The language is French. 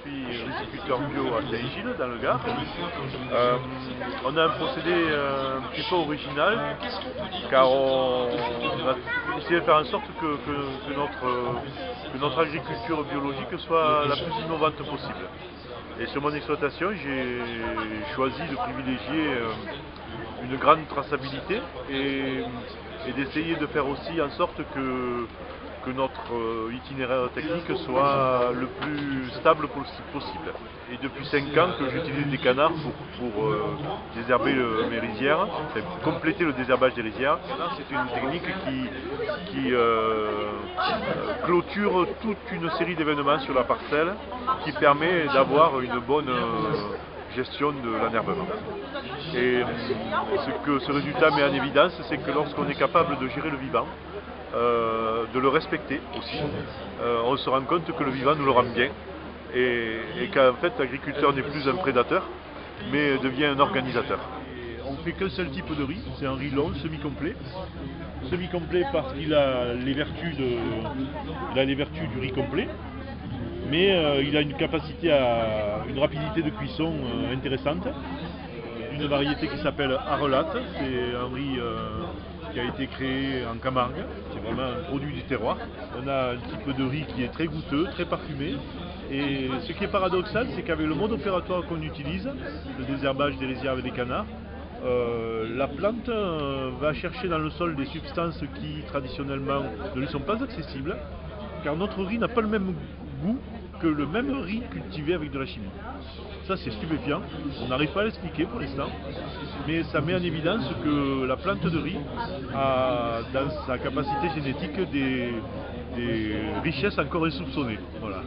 suis riziculteur bio à Saint-Gilles, dans le Gard. On a un procédé un petit peu original, car on a essayé de faire en sorte que notre agriculture biologique soit la plus innovante possible. Et sur mon exploitation, j'ai choisi de privilégier une grande traçabilité et d'essayer de faire aussi en sorte que notre itinéraire technique soit le plus stable possible. Et depuis 5 ans que j'utilise des canards pour désherber mes rizières, enfin, compléter le désherbage des rizières. C'est une technique qui clôture toute une série d'événements sur la parcelle qui permet d'avoir une bonne gestion de l'enherbement. Et ce que ce résultat met en évidence, c'est que lorsqu'on est capable de gérer le vivant, de le respecter aussi, on se rend compte que le vivant nous le rend bien et qu'en fait l'agriculteur n'est plus un prédateur mais devient un organisateur. On ne fait qu'un seul type de riz, c'est un riz long, semi-complet. Semi-complet parce qu'il a les vertus du riz complet, mais il a une capacité une rapidité de cuisson intéressante. Une variété qui s'appelle Arelat, c'est un riz qui a été créé en Camargue, c'est vraiment un produit du terroir. On a un type de riz qui est très goûteux, très parfumé. Et ce qui est paradoxal, c'est qu'avec le mode opératoire qu'on utilise, le désherbage des rizières avec des canards, la plante va chercher dans le sol des substances qui traditionnellement ne lui sont pas accessibles, car notre riz n'a pas le même goût que le même riz cultivé avec de la chimie. Ça, c'est stupéfiant, on n'arrive pas à l'expliquer pour l'instant, mais ça met en évidence que la plante de riz a dans sa capacité génétique des richesses encore insoupçonnées. Voilà.